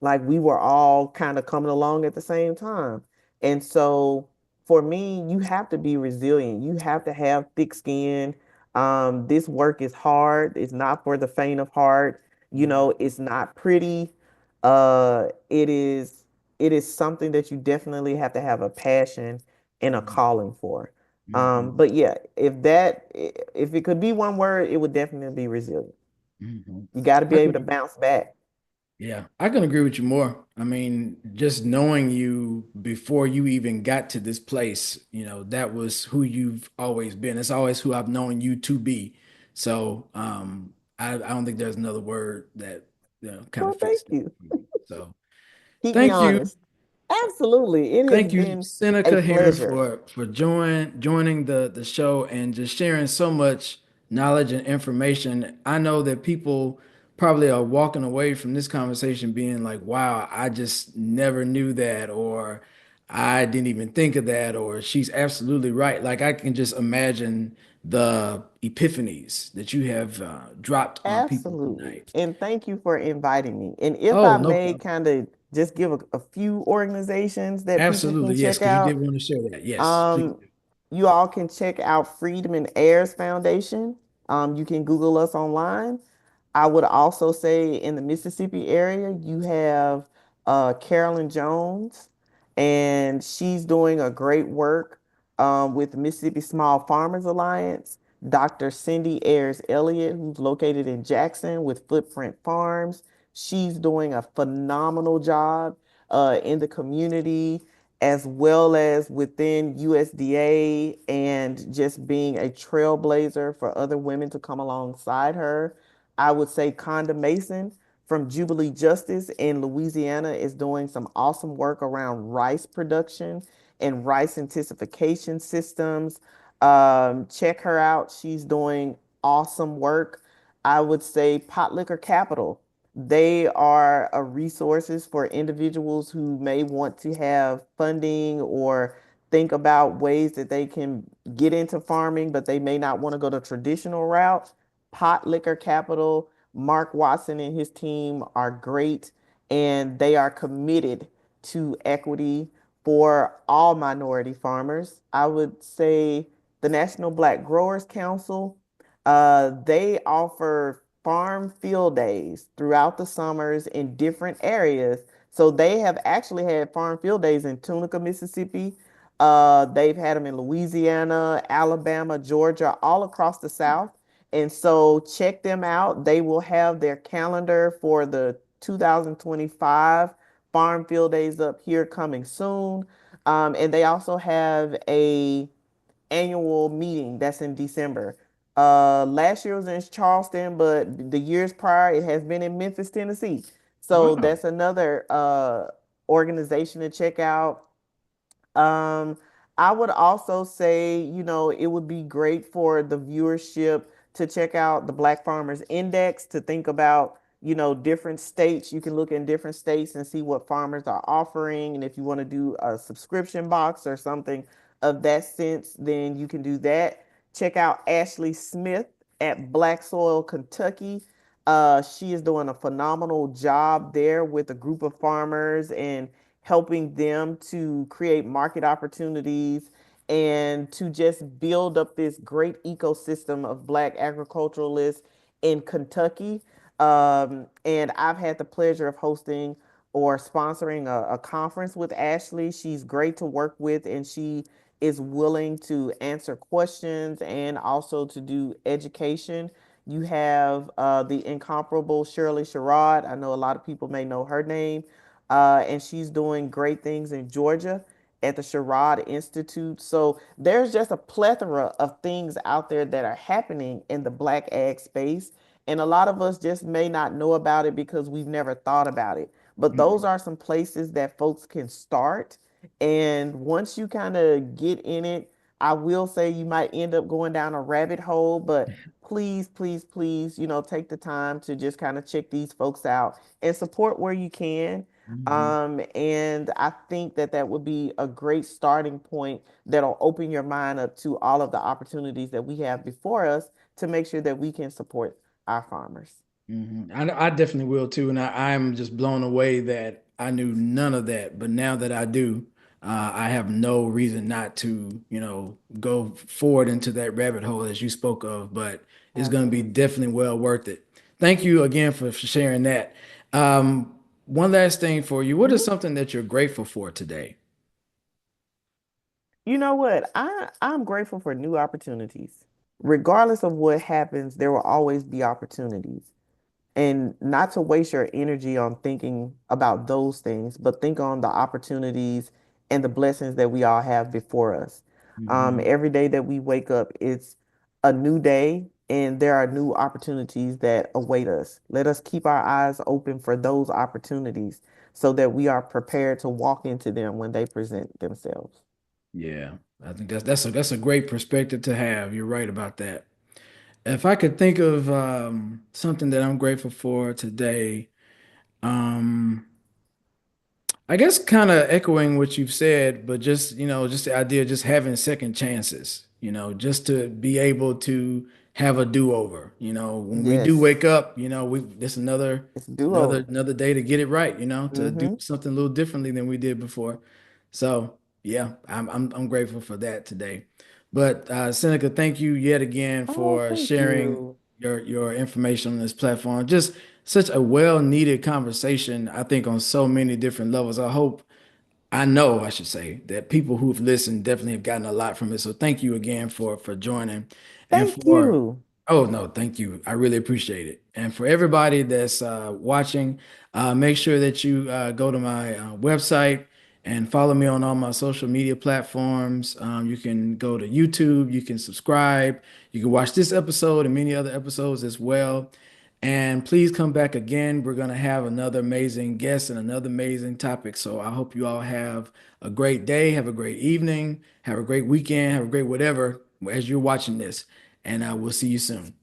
like we were all kind of coming along at the same time. And so for me, you have to be resilient. You have to have thick skin. This work is hard. It's not for the faint of heart. It's not pretty. It is something that you definitely have to have a passion and a calling for. Mhm. But yeah, if it could be one word, it would definitely be resilient. Mhm. You got to be I able to can, bounce back. yeah, I can agree with you more. I mean, just knowing you before you even got to this place, that was who you've always been. It's always who I've known you to be. So, I don't think there's another word that, kind of Well, thank fits that you. for me. So, Keep me thank you. honest. Absolutely. It has Thank you, been a Seneca Herron, pleasure. for joining the show and just sharing so much knowledge and information. I know that people probably are walking away from this conversation being like, "Wow, I just never knew that," or "I didn't even think of that," or "She's absolutely right." Like I can just imagine the epiphanies that you have dropped on people Absolutely. tonight. And thank you for inviting me. And if Oh, I no may problem. kind of just give a few organizations that people Absolutely, can yes, check because you did out, want to share that. Yes, please um, do. you all can check out Freedom and Heirs Foundation. You can Google us online. I would also say in the Mississippi area, you have Carolyn Jones, and she's doing a great work with Mississippi Small Farmers Alliance. Dr. Cindy Ayers Elliott, who's located in Jackson with Footprint Farms. She's doing a phenomenal job in the community as well as within USDA and just being a trailblazer for other women to come alongside her. I would say Conda Mason from Jubilee Justice in Louisiana is doing some awesome work around rice production and rice intensification systems. Check her out. She's doing awesome work. I would say Pot Liquor Capital. They are a resources for individuals who may want to have funding or think about ways that they can get into farming, but they may not want to go the traditional route. Pot Liquor Capital, Mark Watson and his team are great, and they are committed to equity for all minority farmers. I would say the National Black Growers Council, they offer farm field days throughout the summers in different areas. So they have actually had farm field days in Tunica, Mississippi. They've had them in Louisiana, Alabama, Georgia, all across the South. And so check them out. They will have their calendar for the 2025 Farm Field Days up here coming soon. And they also have a annual meeting that's in December. Last year was in Charleston, but the years prior it has been in Memphis, Tennessee. So Wow. that's another organization to check out. Um, I would also say, it would be great for the viewership to check out the Black Farmers Index to think about, different states. You can look in different states and see what farmers are offering. And if you want to do a subscription box or something of that sense, then you can do that. Check out Ashley Smith at Black Soil, Kentucky. She is doing a phenomenal job there with a group of farmers and helping them to create market opportunities and to just build up this great ecosystem of Black agriculturalists in Kentucky. And I've had the pleasure of hosting or sponsoring a conference with Ashley. She's great to work with, and she is willing to answer questions and also to do education. You have the incomparable Shirley Sherrod. I know a lot of people may know her name, and she's doing great things in Georgia at the Sherrod Institute. So there's just a plethora of things out there that are happening in the Black ag space. And a lot of us just may not know about it because we've never thought about it. But those Mhm. are some places that folks can start. And once you kind of get in it, I will say you might end up going down a rabbit hole, but please, please, please, take the time to just kind of check these folks out and support where you can. Mhm. And I think that that would be a great starting point that'll open your mind up to all of the opportunities that we have before us to make sure that we can support our farmers. I definitely will too, and I'm just blown away that I knew none of that. But now that I do, I have no reason not to, go forward into that rabbit hole as you spoke of, but it's going to be Absolutely. definitely well worth it. Thank you again for sharing that. Um, one last thing for you. What is Mhm. something that you're grateful for today? You know what? I'm grateful for new opportunities. Regardless of what happens, there will always be opportunities. And not to waste your energy on thinking about those things, but think on the opportunities and the blessings that we all have before us. Mhm. Every day that we wake up, it's a new day, and there are new opportunities that await us. Let us keep our eyes open for those opportunities so that we are prepared to walk into them when they present themselves. Yeah, I think that's a great perspective to have. You're right about that. If I could think of something that I'm grateful for today, um, I guess kind of echoing what you've said, but just, just the idea of just having second chances, just to be able to have a do-over. When we do Yes, wake up, we this it's another do-over. another day to get it right, to do Mm-hmm. something a little differently than we did before. So yeah, I'm grateful for that today. But Seneca, thank you yet again Oh, for thank sharing you. your information on this platform. Just such a well-needed conversation, I think, on so many different levels. I know, I should say, that people who've listened definitely have gotten a lot from it. So thank you again for joining. And Thank for you. Oh no, thank you. I really appreciate it. And for everybody that's watching, make sure that you go to my website and follow me on all my social media platforms. You can go to YouTube, you can subscribe, you can watch this episode and many other episodes as well. And please come back again. We're going to have another amazing guest and another amazing topic. So I hope you all have a great day, have a great evening, have a great weekend, have a great whatever as you're watching this. And we'll see you soon.